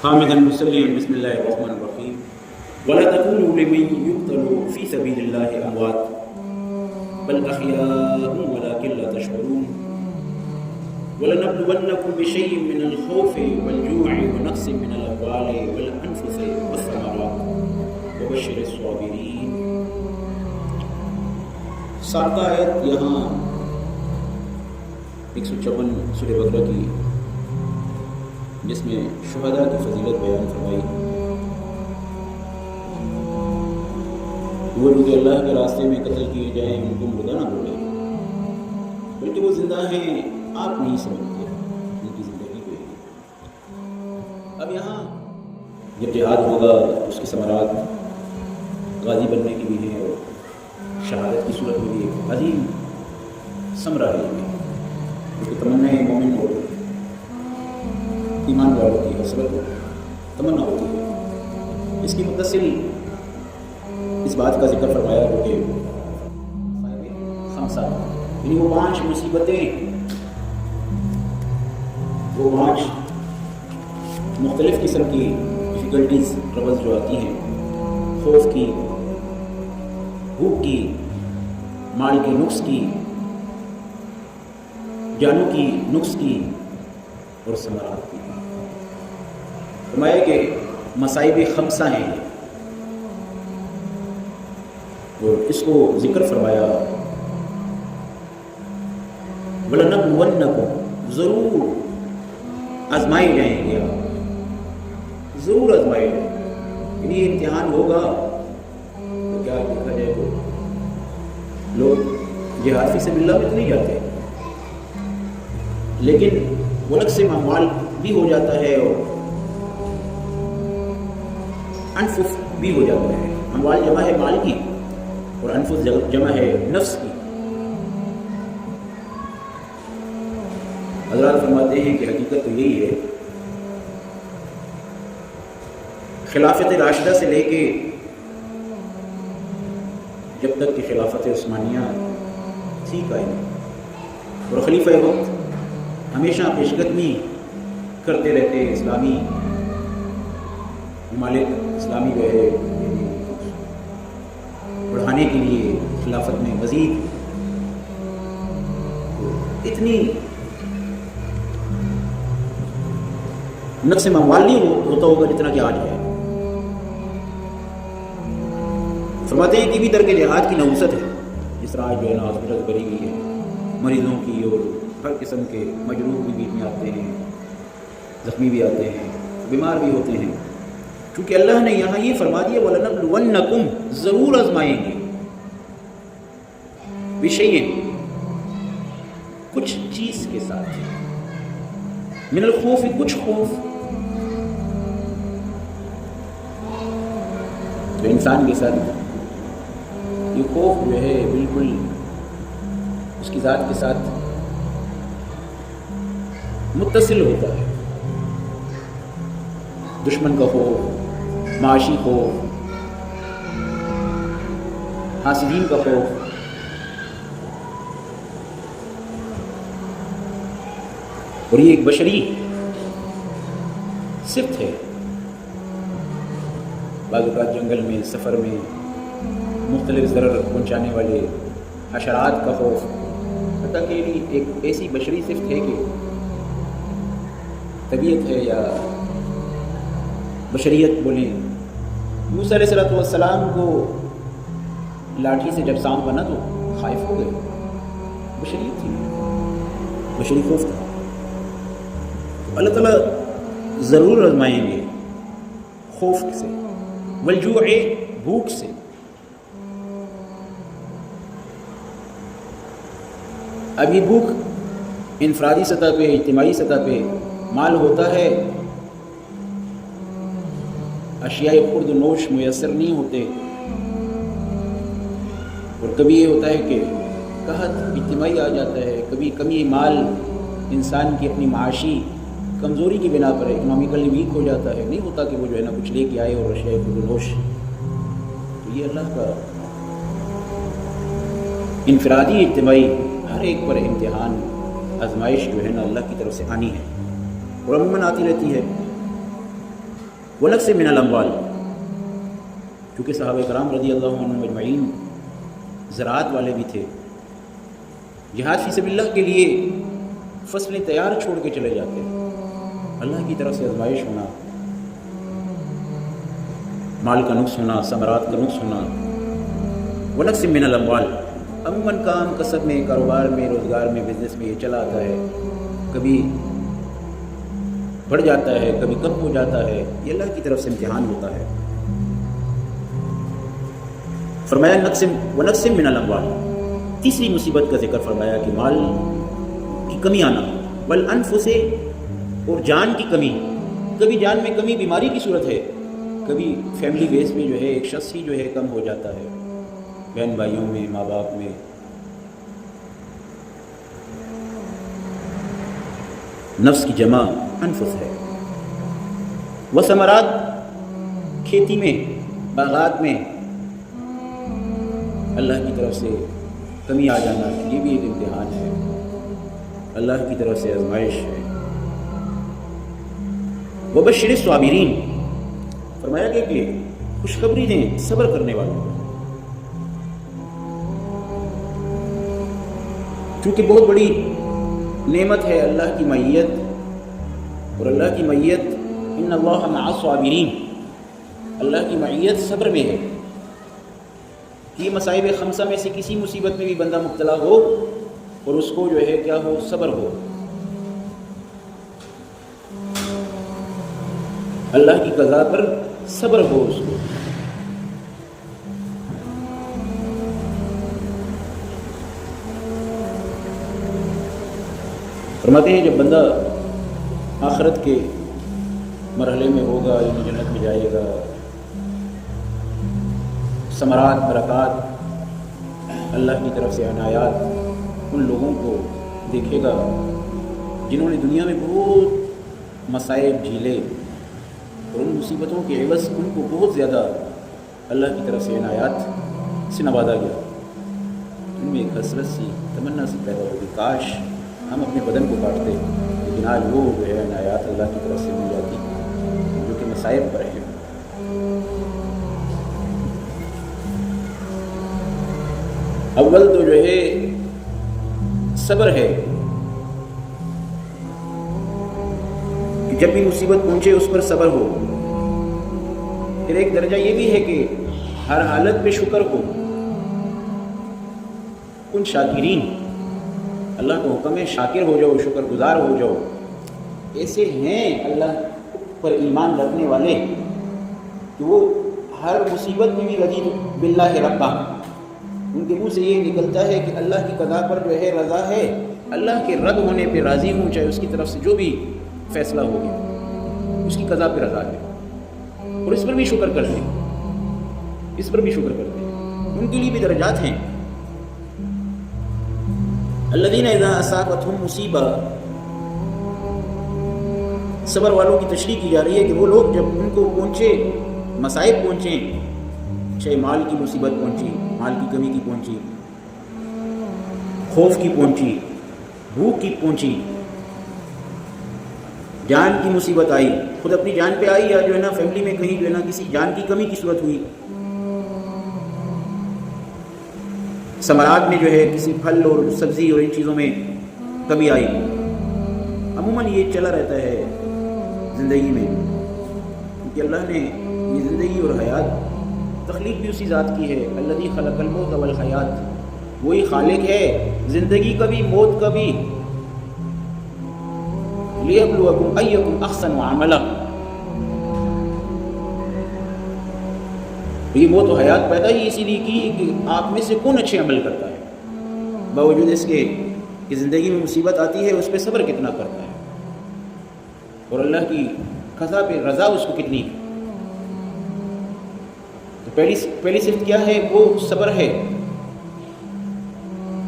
حامدا مصليا بسم الله الرحمن الرحيم ولا تكونوا لمن يقتل في سبيل الله اموات بل احياء ولكن لا تشعرون ولنبلونكم بشيء من الخوف والجوع ونقص من الاموال والانفس والثمرات وبشر الصابرين. سابقہ آیت یہاں 154 سورہ بقرہ کی، جس میں شہداء کی فضیلت بیان فرمائی. وہ لوگ اللہ کے راستے میں قتل کیے جائیں ان کو مردہ نہ بولے، بلکہ وہ زندہ ہیں، آپ نہیں سمجھتے ان کی زندگی کو. اب یہاں جب جہاد ہوگا اس کے ثمرات غازی بننے کی بھی ہیں اور شہادت کی صورت میں بھی ایک عظیم ثمرہ ہے، کیونکہ تمنا مومن اور ایمان والوں کی حسرت تمنا ہوتی ہے. اس کی متصل اس بات کا ذکر فرمایا کہ خمسہ، یعنی وہ 5 مصیبتیں، وہ 5 مختلف قسم کی ڈیفیکلٹیز ٹربلز جو آتی ہیں، خوف کی، بھوک کی، مال کے نقص کی، جانوں کی نقص کی اور ثمرات کی. فرمایا کہ مصائب 5 ہیں اور اس کو ذکر فرمایا وَلَنَبْلُوَنَّكُمْ، ضرور آزمائے جائیں گے، آپ ضرور آزمائے جائیں گے. یعنی یہ امتحان ہوگا تو کیا دیکھا جائے تو لوگ جہاد فی سبیل اللہ میں تو نہیں جاتے، لیکن ولک سے اموال بھی ہو جاتا ہے اور انفس بھی ہو جاتا ہے. اموال جمع ہے مال کی اور انفس جمع ہے نفس کی. حضرات فرماتے ہیں کہ حقیقت تو یہی ہے، خلافت راشدہ سے لے کے جب تک کہ خلافت عثمانیہ تھی قائم اور خلیفہ وقت ہمیشہ پیش قدمی کرتے رہتے اسلامی ممالک، اسلامی جو ہے بڑھانے کے لیے خلافت میں مزید اتنی نقص اموال نہیں ہوتا ہوگا جتنا کہ آج ہے. فرماتے ہیں کہ بھی در کے جہاد کی نوسط ہے، جس طرح آج جو ہے نا ہاسپٹل بھری ہوئی ہے مریضوں کی، اور ہر قسم کے مجروح بھی بیچ میں آتے ہیں، زخمی بھی آتے ہیں، بیمار بھی ہوتے ہیں. کیونکہ اللہ نے یہاں یہ فرما دیا وَلَنَبْلُوَنَّكُمْ، ضرور آزمائیں گے، بِشَيْءٍ، کچھ چیز کے ساتھ، من الخوف، کچھ خوف. تو انسان کے ساتھ یہ خوف جو ہے بالکل اس کی ذات کے ساتھ متصل ہوتا ہے. دشمن کا خوف، معاشی خوف، حاسدین کا خوف، اور یہ ایک بشری صفت ہے. بعض اوقات جنگل میں، سفر میں مختلف ضرر پہنچانے والے حشرات کا خوف، حتیٰ کہ ایک ایسی بشری صفت ہے کہ طبیعت ہے یا بشریت بولیں. موسیٰ علیہ السلام کو لاٹھی سے جب سانپ بنا تو خائف ہو گئے، بشریت تھی، بشری خوف تھا. اللہ تعالیٰ ضرور آزمائیں گے خوف سے، والجوع، بھوک سے. ابھی بھوک انفرادی سطح پہ، اجتماعی سطح پہ مال ہوتا ہے، اشیاء خرد و نوش میسر نہیں ہوتے، اور کبھی یہ ہوتا ہے کہ قحط اجتماعی آ جاتا ہے، کبھی کمی مال انسان کی اپنی معاشی کمزوری کی بنا پر اکنامیکلی ویک ہو جاتا ہے، نہیں ہوتا کہ وہ جو ہے نا کچھ لے کے آئے اور اشیاء خرد و نوش. تو یہ اللہ کا انفرادی اجتماعی ہر ایک پر امتحان، آزمائش جو ہے نا اللہ کی طرف سے آنی ہے اور عموماً آتی رہتی ہے. ونقص من الاموال، کیونکہ صحابہ کرام رضی اللہ عنہم اجمعین زراعت والے بھی تھے، جہاد فی سبیل اللہ کے لیے فصلیں تیار چھوڑ کے چلے جاتے، اللہ کی طرف سے آزمائش ہونا، مال کا نقص ہونا، ثمرات کا نقص ہونا۔ ونقص من الاموال، عموماً کام کسب میں، کاروبار میں، روزگار میں، بزنس میں یہ چلا آتا ہے، کبھی بڑھ جاتا ہے، کبھی کم ہو جاتا ہے، یہ اللہ کی طرف سے امتحان ہوتا ہے۔ فرمایا ونقص من الاموال، تیسری مصیبت کا ذکر فرمایا کہ مال کی کمی آنا، والانفس، اور جان کی کمی، کبھی جان میں کمی بیماری کی صورت ہے، کبھی فیملی بیس میں جو ہے ایک شخص ہی جو ہے کم ہو جاتا ہے، بہن بھائیوں میں، ماں باپ میں۔ نفس کی جمع انفس ہے۔ وثمرات، کھیتی میں، باغات میں اللہ کی طرف سے کمی آ جانا، یہ بھی ایک امتحان ہے، اللہ کی طرف سے آزمائش ہے۔ وبشر الصابرین، فرمایا کہ خوشخبری دیں صبر کرنے والوں کو، چونکہ بہت بڑی نعمت ہے اللہ کی معیت، اور اللہ کی معیت ان اللہ مع الصابرین، اللہ کی معیت صبر میں ہے۔ یہ مصائب خمسہ میں سے کسی مصیبت میں بھی بندہ مبتلا ہو اور اس کو جو ہے کیا ہو، صبر ہو، اللہ کی قضا پر صبر ہو اس کو۔ فرماتے ہیں جب بندہ آخرت کے مرحلے میں ہوگا، یعنی جنت میں جائے گا، ثمرات، برکات، اللہ کی طرف سے عنایات ان لوگوں کو دیکھے گا جنہوں نے دنیا میں بہت مصائب جھیلے، اور ان مصیبتوں کے عوض ان کو بہت زیادہ اللہ کی طرف سے عنایات سے نوازا گیا۔ ان میں ایک حسرت سی، تمنا سی پیدا ہوگی، کاش ہم اپنے بدن کو کاٹتے، لیکن آج وہ جو ہے عنایات اللہ کی طرف سے مل جاتی جو کہ مصائب پر ہیں۔ اول تو جو ہے صبر ہے کہ جب بھی مصیبت پہنچے اس پر صبر ہو۔ پھر ایک درجہ یہ بھی ہے کہ ہر حالت پہ شکر ہو۔ کن شاکرین، اللہ کا حکم ہے شاکر ہو جاؤ، شکر گزار ہو جاؤ۔ ایسے ہیں اللہ پر ایمان رکھنے والے کہ وہ ہر مصیبت میں بھی رضی باللہ ربا، ان کے منہ سے یہ نکلتا ہے کہ اللہ کی قضا پر جو ہے رضا ہے، اللہ کے رد ہونے پہ راضی ہوں، چاہے اس کی طرف سے جو بھی فیصلہ ہو گیا اس کی قضا پہ رضا ہے، اور اس پر بھی شکر کرتے ہیں، اس پر بھی شکر کرتے ہیں۔ ان کے لیے بھی درجات ہیں۔ الذین اذا اصابتہم مصیبہ، صبر والوں کی تشریح کی جا رہی ہے کہ وہ لوگ جب ان کو پہنچے، مصائب پہنچیں، چاہے مال کی مصیبت پہنچی، مال کی کمی کی پہنچی، خوف کی پہنچی، بھوک کی پہنچی، جان کی مصیبت آئی، خود اپنی جان پہ آئی، یا جو ہے نا فیملی میں کہیں جو ہے نا کسی جان کی کمی کی صورت ہوئی، ثمرات میں جو ہے کسی پھل اور سبزی اور ان چیزوں میں کمی آئی۔ عموماً یہ چلا رہتا ہے زندگی میں، کیونکہ اللہ نے یہ زندگی اور حیات تخلیق بھی اسی ذات کی ہے۔ الذی خلق الموت والحیات، وہی خالق ہے زندگی کا بھی موت کا بھی۔ لیبلوکم ایکم احسن عملا، یہ موت و حیات پیدا ہی اسی لیے کی کہ آپ میں سے کون اچھے عمل کرتا ہے، باوجود اس کے کہ زندگی میں مصیبت آتی ہے اس پہ صبر کتنا کرتا ہے، اور اللہ کی قضا پہ رضا اس کو کتنی۔ تو پہلی صفت کیا ہے؟ وہ صبر ہے،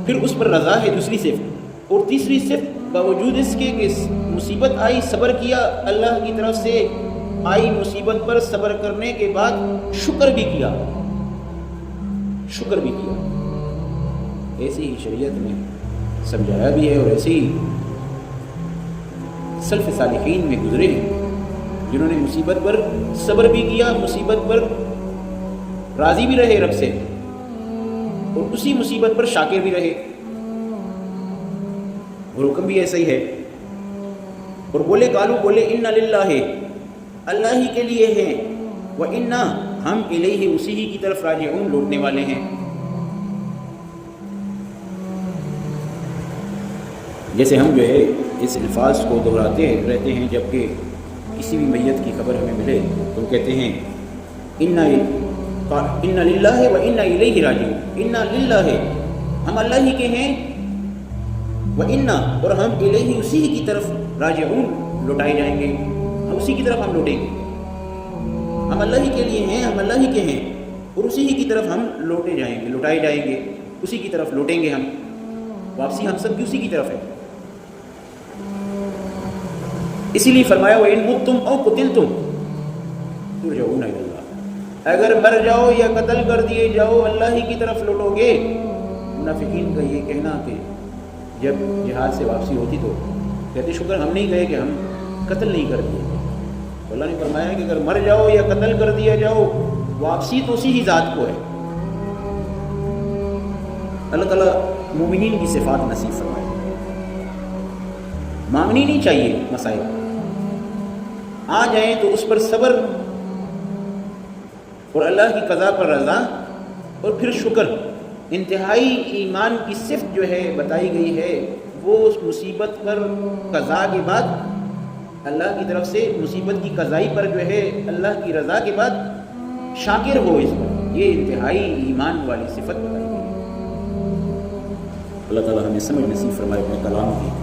پھر اس پر رضا ہے دوسری صفت، اور تیسری صفت باوجود اس کے کہ مصیبت آئی صبر کیا، اللہ کی طرف سے آئی مصیبت پر صبر کرنے کے بعد شکر بھی کیا، شکر بھی کیا۔ ایسی ہی شریعت میں سمجھایا بھی ہے، اور ایسے ہی سلف صالحین میں گزرے ہیں جنہوں نے مصیبت پر صبر بھی کیا، مصیبت پر راضی بھی رہے رب سے، اور اسی مصیبت پر شاکر بھی رہے، اور حکم بھی ایسا ہی ہے۔ اور بولے قالو، بولے انا للہ، اللہ ہی کے لیے ہے، وَإِنَّا، ہم الیہ، اسی ہی کی طرف، راجعون، لوٹنے والے ہیں۔ جیسے ہم جو ہے اس الفاظ کو دہراتے رہتے ہیں، جب کہ کسی بھی میت کی خبر ہمیں ملے تو کہتے ہیں انا للہ وَإِنَّا الیہ راجعون، انا للہ، ہم اللہ ہی کے ہیں، وَإِنَّا، اور ہم الیہ، اسی ہی کی طرف، راجعون، لوٹائے جائیں گے، ہم اسی کی طرف ہم لوٹیں گے۔ ہم اللہ ہی کے لیے ہیں، ہم اللہ ہی کے ہیں، اور اسی ہی کی طرف ہم لوٹے جائیں گے، لوٹائے جائیں گے، اسی کی طرف لوٹیں گے ہم، واپسی ہم سب کی اسی کی طرف ہے۔ اسی لیے فرمایا وَإِن مُتُّمْ أَوْ قُتِلْتُمْ تُرْجَعُونَ إِلَى اللَّهِ، اگر مر جاؤ یا قتل کر دیے جاؤ اللہ ہی کی طرف لوٹو گے۔ منافقین کا یہ کہنا کہ جب جہاد سے واپسی ہوتی تو کہتے شکر ہم نہیں گئے کہ ہم قتل نہیں کر دیے۔ اللہ نے فرمایا کہ اگر مر جاؤ یا قتل کر دیا جاؤ، واپسی تو اسی ہی ذات کو ہے۔ اللہ تعالیٰ مومنین کی صفات نصیب فرمائے۔ مانگنی نہیں چاہیے مسائل، آ جائیں تو اس پر صبر، اور اللہ کی قضا پر رضا، اور پھر شکر۔ انتہائی ایمان کی صفت جو ہے بتائی گئی ہے، وہ اس مصیبت پر قضا کے بعد اللہ کی طرف سے، مصیبت کی قضائی پر جو ہے اللہ کی رضا کے بعد شاکر ہو اس پر، یہ انتہائی ایمان والی صفت بتائی گئی ہے۔ اللہ تعالیٰ ہمیں سمجھ نصیب فرمائے اپنے کلام کی۔